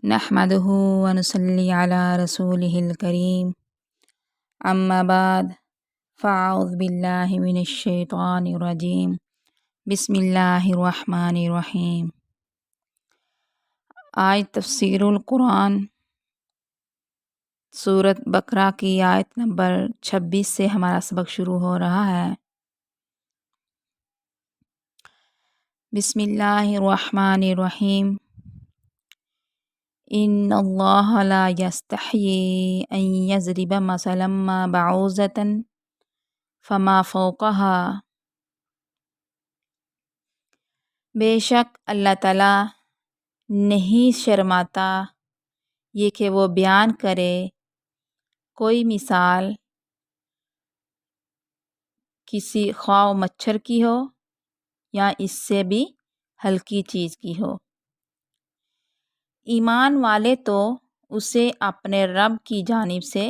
نحمده ونصلي على رسوله الكريم اما بعد فاعوذ باللہ من الشیطان الرجیم بسم اللہ الرحمن الرحیم۔ آج تفسیر القرآن سورۃ بقرہ کی آیت نمبر 26 سے ہمارا سبق شروع ہو رہا ہے۔ بسم اللہ الرحمن الرحیم۔ ان اللہ لا یستحیی ان یضرب مثلا ما بعوضۃ فما فوقها۔ بے شک اللہ تعالیٰ نہیں شرماتا یہ کہ وہ بیان کرے کوئی مثال کسی خواہ مچھر کی ہو یا اس سے بھی ہلکی چیز کی ہو۔ ایمان والے تو اسے اپنے رب کی جانب سے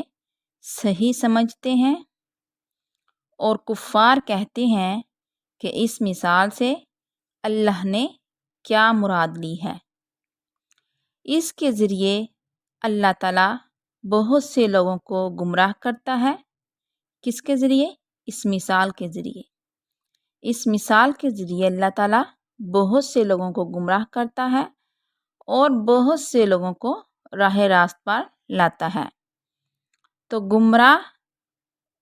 صحیح سمجھتے ہیں، اور کفار کہتے ہیں کہ اس مثال سے اللہ نے کیا مراد لی ہے۔ اس کے ذریعے اللہ تعالیٰ بہت سے لوگوں کو گمراہ کرتا ہے۔ کس کے ذریعے؟ اس مثال کے ذریعے۔ اس مثال کے ذریعے اللہ تعالیٰ بہت سے لوگوں کو گمراہ کرتا ہے اور بہت سے لوگوں کو راہ راست پر لاتا ہے۔ تو گمراہ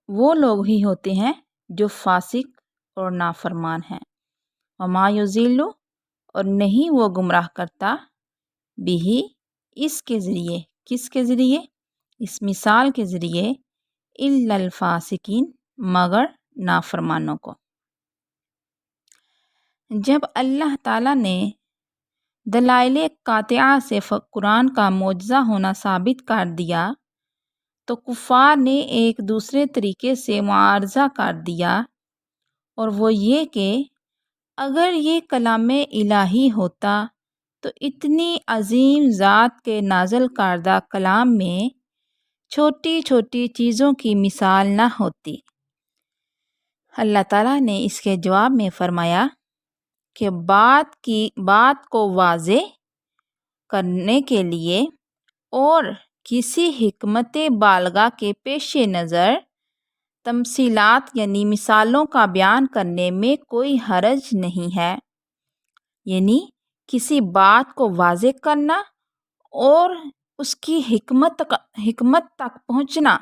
وہ لوگ ہی ہوتے ہیں جو فاسق اور نافرمان ہیں۔ وما یضل، اور نہیں وہ گمراہ کرتا بھی اس کے ذریعے۔ کس کے ذریعے؟ اس مثال کے ذریعے الا الفاسقین، مگر نافرمانوں کو۔ جب اللہ تعالیٰ نے دلائل قاطعہ سے قرآن کا معجزہ ہونا ثابت کر دیا تو کفار نے ایک دوسرے طریقے سے معارضہ کر دیا، اور وہ یہ کہ اگر یہ کلام الہی ہوتا تو اتنی عظیم ذات کے نازل کردہ کلام میں چھوٹی چھوٹی چیزوں کی مثال نہ ہوتی۔ اللہ تعالیٰ نے اس کے جواب میں فرمایا کہ بات کو واضح کرنے کے لیے اور کسی حکمت بالغہ کے پیش نظر تمثیلات یعنی مثالوں کا بیان کرنے میں کوئی حرج نہیں ہے۔ یعنی کسی بات کو واضح کرنا اور اس کی حکمت تک پہنچنا،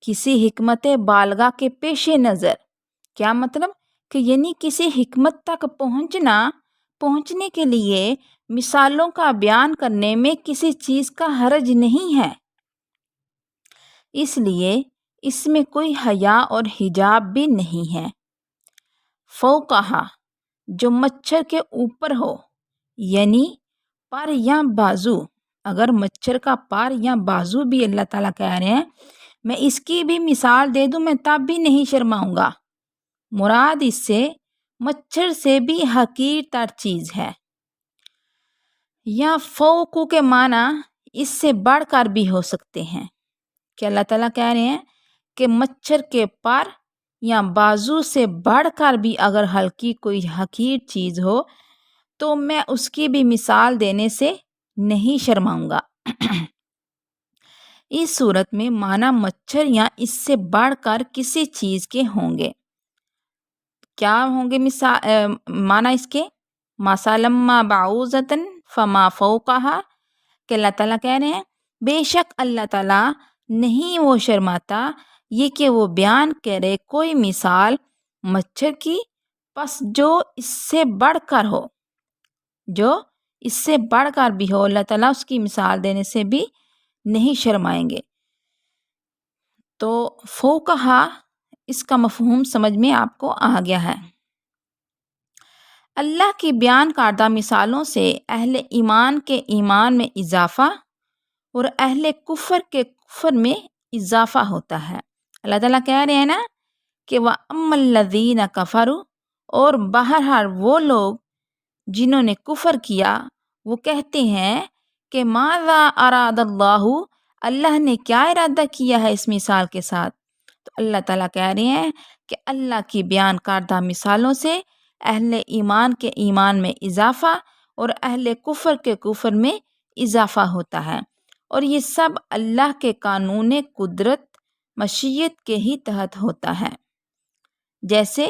کسی حکمت بالغہ کے پیش نظر۔ کیا مطلب؟ کہ یعنی کسی حکمت تک پہنچنے کے لیے مثالوں کا بیان کرنے میں کسی چیز کا حرج نہیں ہے، اس لیے اس میں کوئی حیا اور حجاب بھی نہیں ہے۔ فوقہا، جو مچھر کے اوپر ہو، یعنی پر یا بازو۔ اگر مچھر کا پر یا بازو بھی اللہ تعالیٰ کہہ رہے ہیں میں اس کی بھی مثال دے دوں میں تب بھی نہیں شرماؤں گا، مراد اس سے مچھر سے بھی حقیر تر چیز ہے۔ یا فوقو کے معنی اس سے بڑھ کر بھی ہو سکتے ہیں، کہ اللہ تعالیٰ کہہ رہے ہیں کہ مچھر کے پر یا بازو سے بڑھ کر بھی اگر ہلکی کوئی حقیر چیز ہو تو میں اس کی بھی مثال دینے سے نہیں شرماؤں گا۔ اس صورت میں معنی مچھر یا اس سے بڑھ کر کسی چیز کے ہوں گے۔ کیا ہوں گے معنی اس کے؟ مَثَلًا بَعُوضَةً فَمَا فَوْقَهَا، کہ اللہ تعالیٰ کہہ رہے ہیں بے شک اللہ تعالیٰ نہیں وہ شرماتا یہ کہ وہ بیان کرے کوئی مثال مچھر کی، پس جو اس سے بڑھ کر ہو، جو اس سے بڑھ کر بھی ہو، اللہ تعالیٰ اس کی مثال دینے سے بھی نہیں شرمائیں گے۔ تو فوقہا اس کا مفہوم سمجھ میں آپ کو آ گیا ہے۔ اللہ کی بیان کردہ مثالوں سے اہل ایمان کے ایمان میں اضافہ اور اہل کفر کے کفر میں اضافہ ہوتا ہے۔ اللہ تعالیٰ کہہ رہے ہیں نا کہ وَأَمَّا الَّذِينَ كَفَرُوا، اور بہرحال وہ لوگ جنہوں نے کفر کیا وہ کہتے ہیں کہ ماذا اراد اللہ، اللہ نے کیا ارادہ کیا ہے اس مثال کے ساتھ۔ تو اللہ تعالیٰ کہہ رہے ہیں کہ اللہ کی بیان کردہ مثالوں سے اہل ایمان کے ایمان میں اضافہ اور اہل کفر کے کفر میں اضافہ ہوتا ہے، اور یہ سب اللہ کے قانون قدرت مشیت کے ہی تحت ہوتا ہے۔ جیسے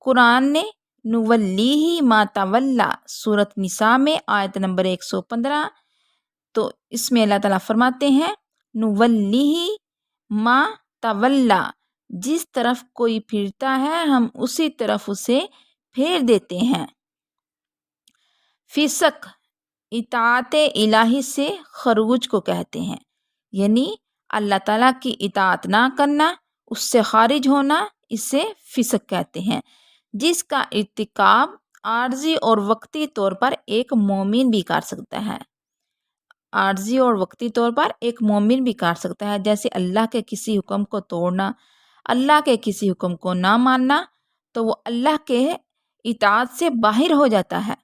قرآن نے نولیہ ما تولا سورۃ نساء میں آیت نمبر 115، تو اس میں اللہ تعالیٰ فرماتے ہیں نولیہ ما تولا، جس طرف کوئی پھرتا ہے ہم اسی طرف اسے پھیر دیتے ہیں۔ فسق اطاعت الہی سے خروج کو کہتے ہیں، یعنی اللہ تعالیٰ کی اطاعت نہ کرنا، اس سے خارج ہونا، اسے فسق کہتے ہیں، جس کا ارتکاب عارضی اور وقتی طور پر ایک مومن بھی کر سکتا ہے۔ عارضی اور وقتی طور پر ایک مومن بھی کر سکتا ہے، جیسے اللہ کے کسی حکم کو توڑنا، اللہ کے کسی حکم کو نہ ماننا، تو وہ اللہ کے اطاعت سے باہر ہو جاتا ہے،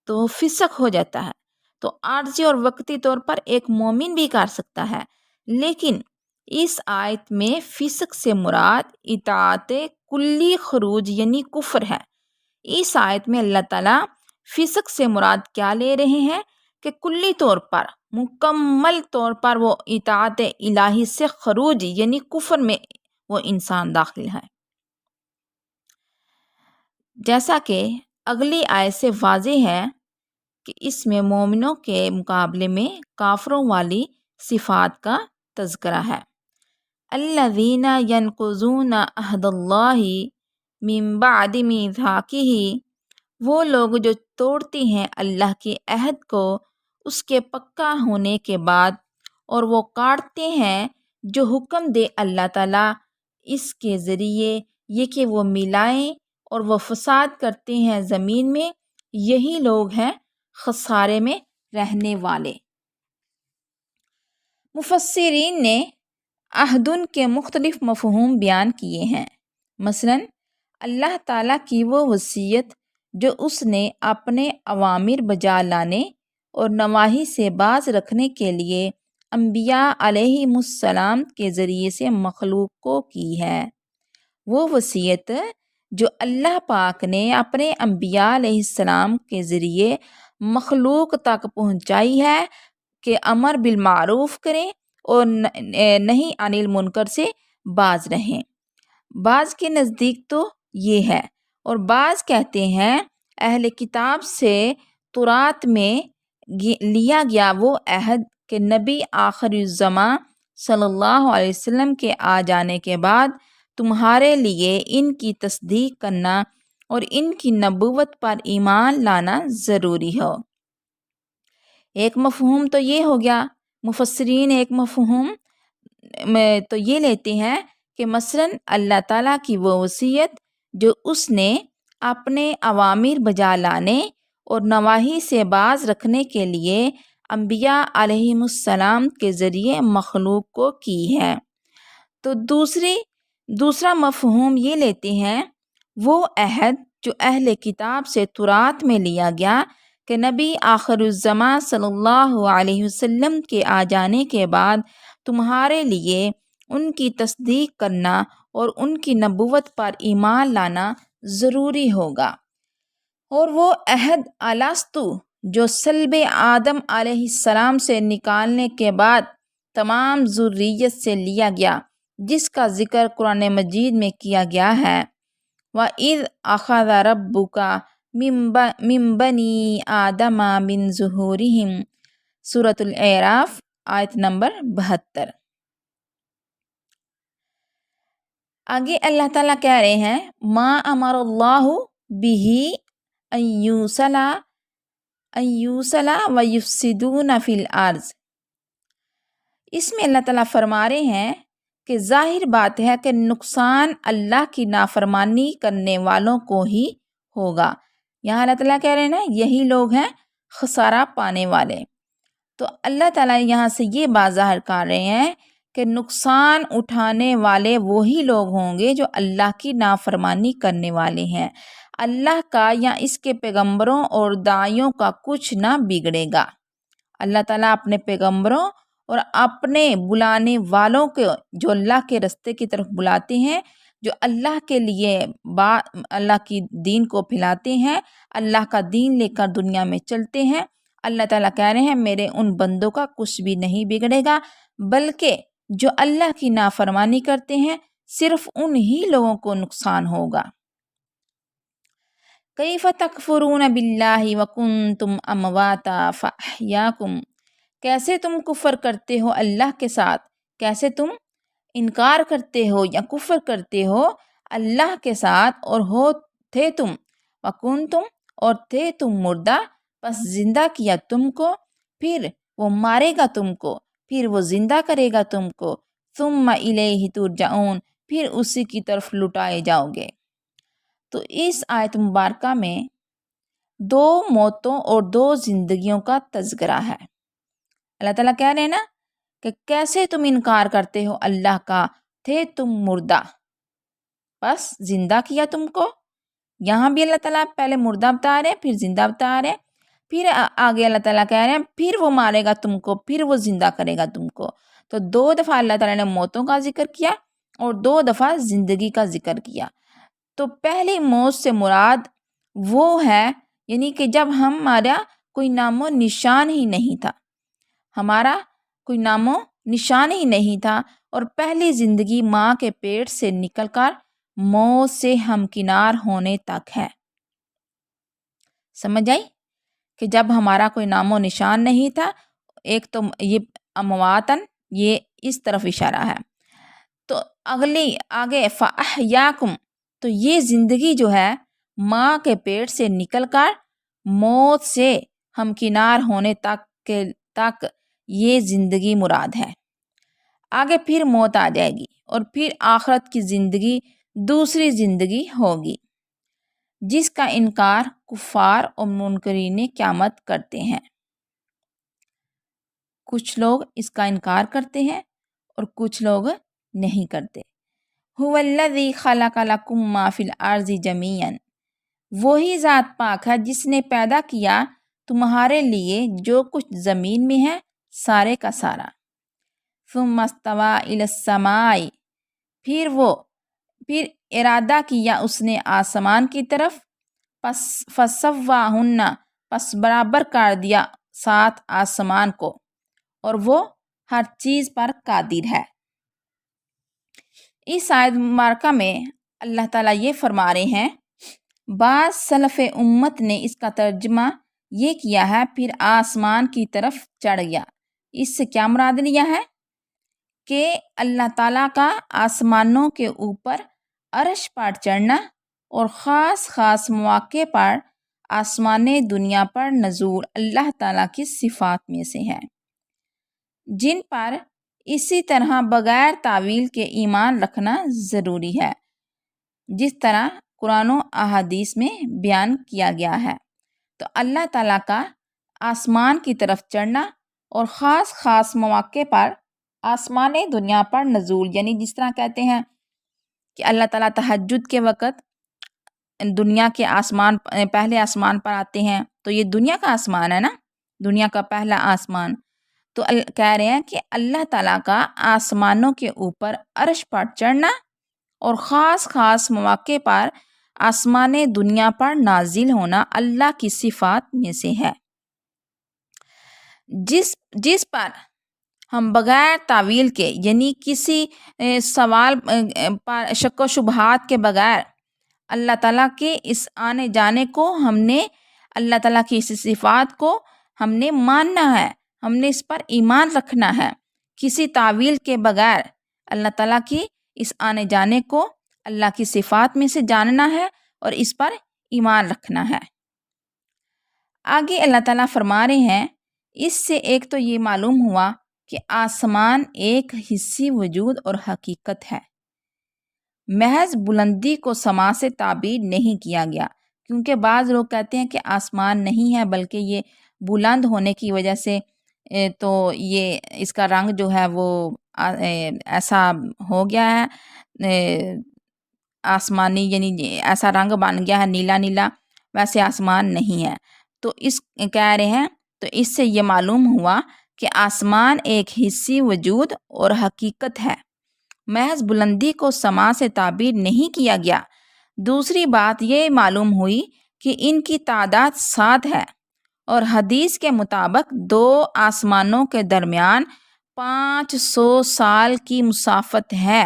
تو وہ فسق ہو جاتا ہے۔ تو عارضی اور وقتی طور پر ایک مومن بھی کر سکتا ہے، لیکن اس آیت میں فسق سے مراد اطاعت کلی خروج یعنی کفر ہے۔ اس آیت میں اللہ تعالیٰ فسق سے مراد کیا لے رہے ہیں کہ کلی طور پر، مکمل طور پر وہ اطاعت الہی سے خروج یعنی کفر میں وہ انسان داخل ہے۔ جیسا کہ اگلی آیت سے واضح ہے کہ اس میں مومنوں کے مقابلے میں کافروں والی صفات کا تذکرہ ہے۔ الذین ینقضون عہد اللہ من بعد میثاقہ، وہ لوگ جو توڑتے ہیں اللہ کے عہد کو اس کے پکا ہونے کے بعد، اور وہ کاٹتے ہیں جو حکم دے اللہ تعالیٰ اس کے ذریعے، یہ کہ وہ ملائیں اور وہ فساد کرتے ہیں زمین میں، یہی لوگ ہیں خسارے میں رہنے والے۔ مفسرین نے عہدن کے مختلف مفہوم بیان کیے ہیں، مثلا اللہ تعالیٰ کی وہ وصیت جو اس نے اپنے اوامر بجا لانے اور نواہی سے باز رکھنے کے لیے انبیاء علیہم السلام کے ذریعے سے مخلوق کو کی ہے۔ وہ وصیت جو اللہ پاک نے اپنے انبیاء علیہ السلام کے ذریعے مخلوق تک پہنچائی ہے کہ امر بالمعروف کریں اور نہی عن المنکر سے باز رہیں۔ بعض کے نزدیک تو یہ ہے، اور بعض کہتے ہیں اہل کتاب سے تورات میں لیا گیا وہ عہد کہ نبی آخر الزماں صلی اللہ علیہ وسلم کے آ جانے کے بعد تمہارے لیے ان کی تصدیق کرنا اور ان کی نبوت پر ایمان لانا ضروری ہو۔ ایک مفہوم تو یہ ہو گیا، مفسرین ایک مفہوم میں تو یہ لیتے ہیں کہ مثلا اللہ تعالیٰ کی وہ وصیت جو اس نے اپنے اوامر بجا لانے اور نواہی سے باز رکھنے کے لیے انبیاء علیہم السلام کے ذریعے مخلوق کو کی ہے۔ تو دوسرا مفہوم یہ لیتے ہیں وہ عہد جو اہل کتاب سے تورات میں لیا گیا کہ نبی آخر الزماں صلی اللہ علیہ وسلم کے آ جانے کے بعد تمہارے لیے ان کی تصدیق کرنا اور ان کی نبوت پر ایمان لانا ضروری ہوگا۔ اور وہ عہد الستو جو صلب آدم علیہ السلام سے نکالنے کے بعد تمام ذریت سے لیا گیا، جس کا ذکر قرآن مجید میں کیا گیا ہے، وَإِذْ أَخَذَ رَبُّكَ مِن بَنِي آدَمَ مِن ظُهُورِهِمْ، سورۃ الاعراف آیت نمبر 72۔ آگے اللہ تعالیٰ کہہ رہے ہیں ما امر اللہ بہ ان یوصل ویفسدون فی الارض۔ اس میں اللہ تعالیٰ فرما رہے ہیں کہ ظاہر بات ہے کہ نقصان اللہ کی نافرمانی کرنے والوں کو ہی ہوگا۔ یہاں اللہ تعالیٰ کہہ رہے ہیں نا یہی لوگ ہیں خسارہ پانے والے۔ تو اللہ تعالیٰ یہاں سے یہ بات ظاہر کر رہے ہیں کہ نقصان اٹھانے والے وہی لوگ ہوں گے جو اللہ کی نافرمانی کرنے والے ہیں۔ اللہ کا یا اس کے پیغمبروں اور داعیوں کا کچھ نہ بگڑے گا۔ اللہ تعالیٰ اپنے پیغمبروں اور اپنے بلانے والوں کو جو اللہ کے رستے کی طرف بلاتے ہیں، جو اللہ کے لیے اللہ کی دین کو پھیلاتے ہیں، اللہ کا دین لے کر دنیا میں چلتے ہیں، اللہ تعالیٰ کہہ رہے ہیں میرے ان بندوں کا کچھ بھی نہیں بگڑے گا، بلکہ جو اللہ کی نافرمانی کرتے ہیں صرف انہی لوگوں کو نقصان ہوگا۔ کیف تکفرون باللہ وکنتم امواتا فاحیاکم، کیسے تم کفر کرتے ہو اللہ کے ساتھ، کیسے تم انکار کرتے ہو یا کفر کرتے ہو اللہ کے ساتھ، اور تھے تم وکنتم، اور تھے تم مردہ، پس زندہ کیا تم کو، پھر وہ مارے گا تم کو، پھر وہ زندہ کرے گا تم کو، ثم الیہ ترجعون، پھر اسی کی طرف لٹائے جاؤ گے۔ تو اس آیت مبارکہ میں 2 موتوں اور 2 زندگیوں کا تذکرہ ہے۔ اللہ تعالیٰ کہہ رہے ہیں نا کہ کیسے تم انکار کرتے ہو اللہ کا، تھے تم مردہ بس زندہ کیا تم کو۔ یہاں بھی اللہ تعالیٰ پہلے مردہ بتا رہے ہیں، پھر زندہ بتا رہے ہیں، پھر آگے اللہ تعالیٰ کہہ رہے ہیں پھر وہ مارے گا تم کو، پھر وہ زندہ کرے گا تم کو۔ تو 2 دفعہ اللہ تعالیٰ نے موتوں کا ذکر کیا اور 2 دفعہ زندگی کا ذکر کیا۔ تو پہلی موت سے مراد وہ ہے، یعنی کہ جب ہمارا کوئی نام و نشان ہی نہیں تھا، ہمارا کوئی نام و نشان ہی نہیں تھا، اور پہلی زندگی ماں کے پیٹ سے نکل کر موت سے ہمکنار ہونے تک ہے۔ سمجھ آئی کہ جب ہمارا کوئی نام و نشان نہیں تھا، ایک تو یہ امواتن، یہ اس طرف اشارہ ہے۔ تو آگے فاحیاکم، تو یہ زندگی جو ہے ماں کے پیٹ سے نکل کر موت سے ہمکنار ہونے تک یہ زندگی مراد ہے۔ آگے پھر موت آ جائے گی اور پھر آخرت کی زندگی دوسری زندگی ہوگی، جس کا انکار کفار اور منکرین قیامت کرتے ہیں۔ کچھ لوگ اس کا انکار کرتے ہیں اور کچھ لوگ نہیں کرتے۔ هو الذی خلق لکم ما فی الارض جمیعا، وہی ذات پاک ہے جس نے پیدا کیا تمہارے لیے جو کچھ زمین میں ہے سارے کا سارا۔ ثم استوى الی السماء، پھر ارادہ کیا اس نے آسمان کی طرف، فسواہن، پس برابر کر دیا 7 آسمان کو، اور وہ ہر چیز پر قادر ہے۔ اس آیت مبارکہ میں اللہ تعالیٰ یہ فرما رہے ہیں، بعض سلف امت نے اس کا ترجمہ یہ کیا ہے پھر آسمان کی طرف چڑھ گیا۔ اس سے کیا مراد لیا ہے کہ اللہ تعالیٰ کا آسمانوں کے اوپر عرش پر چڑھنا اور خاص خاص مواقع پر آسمان دنیا پر نزول اللہ تعالیٰ کی صفات میں سے ہے، جن پر اسی طرح بغیر تعویل کے ایمان رکھنا ضروری ہے، جس طرح قرآن و احادیث میں بیان کیا گیا ہے۔ تو اللہ تعالیٰ کا آسمان کی طرف چڑھنا اور خاص خاص مواقع پر آسمان دنیا پر نزول، یعنی جس طرح کہتے ہیں کہ اللہ تعالیٰ تہجد کے وقت دنیا کے آسمان، پہلے آسمان پر آتے ہیں، تو یہ دنیا کا آسمان ہے نا، دنیا کا پہلا آسمان۔ تو کہہ رہے ہیں کہ اللہ تعالیٰ کا آسمانوں کے اوپر عرش پر چڑھنا اور خاص خاص مواقع پر آسمان دنیا پر نازل ہونا اللہ کی صفات میں سے ہے، جس پر ہم بغیر تعویل کے، یعنی کسی سوال پر شک و شبہات کے بغیر اللہ تعالیٰ کے اس آنے جانے کو، ہم نے اللہ تعالیٰ کی اس صفات کو ہم نے ماننا ہے، ہم نے اس پر ایمان رکھنا ہے، کسی تعویل کے بغیر اللہ تعالیٰ کی اس آنے جانے کو اللہ کی صفات میں سے جاننا ہے اور اس پر ایمان رکھنا ہے۔ آگے اللہ تعالیٰ فرما رہے ہیں، اس سے ایک تو یہ معلوم ہوا کہ آسمان ایک حسی وجود اور حقیقت ہے، محض بلندی کو سما سے تعبیر نہیں کیا گیا، کیونکہ بعض لوگ کہتے ہیں کہ آسمان نہیں ہے بلکہ یہ بلند ہونے کی وجہ سے تو یہ اس کا رنگ جو ہے وہ ایسا ہو گیا ہے آسمانی، یعنی ایسا رنگ بن گیا ہے نیلا نیلا، ویسے آسمان نہیں ہے۔ تو اس کہہ رہے ہیں، تو اس سے یہ معلوم ہوا کہ آسمان ایک حسی وجود اور حقیقت ہے، محض بلندی کو سما سے تعبیر نہیں کیا گیا۔ دوسری بات یہ معلوم ہوئی کہ ان کی تعداد 7 ہے اور حدیث کے مطابق 2 آسمانوں کے درمیان 500 سال کی مسافت ہے۔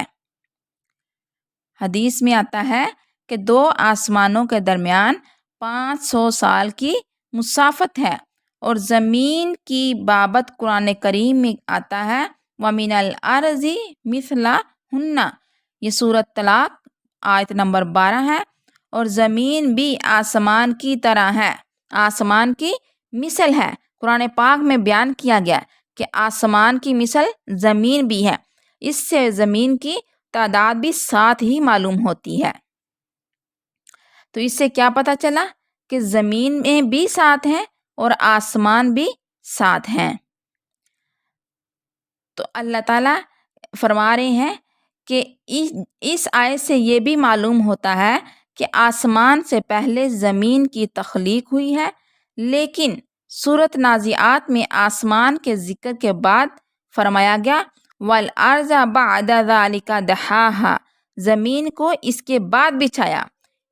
حدیث میں آتا ہے کہ 2 آسمانوں کے درمیان 500 سال کی مسافت ہے، اور زمین کی بابت قرآن کریم میں آتا ہے وَمِنَ الْأَرْضِ مِثْلَهُنَّ، یہ سورۃ طلاق آیت نمبر 12 ہے، اور زمین بھی آسمان کی طرح ہے، آسمان کی مثل ہے۔ قرآن پاک میں بیان کیا گیا کہ آسمان کی مثل زمین بھی ہے، اس سے زمین کی تعداد بھی 7 ہی معلوم ہوتی ہے۔ تو اس سے کیا پتہ چلا کہ زمین میں بھی 7 ہیں اور آسمان بھی 7 ہیں۔ تو اللہ تعالیٰ فرما رہے ہیں کہ اس آیت سے یہ بھی معلوم ہوتا ہے کہ آسمان سے پہلے زمین کی تخلیق ہوئی ہے، لیکن سورۃ نازعات میں آسمان کے ذکر کے بعد فرمایا گیا وَالْأَرْضَ بَعْدَ ذَلِكَ دَحَاهَا، زمین کو اس کے بعد بچھایا۔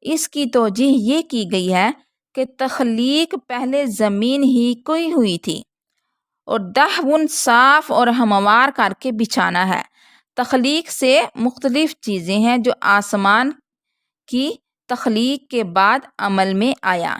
اس کی توجیہ یہ کی گئی ہے کہ تخلیق پہلے زمین ہی کوئی ہوئی تھی، اور دحون صاف اور ہموار کر کے بچھانا ہے۔ تخلیق سے مختلف چیزیں ہیں جو آسمان کی تخلیق کے بعد عمل میں آیا۔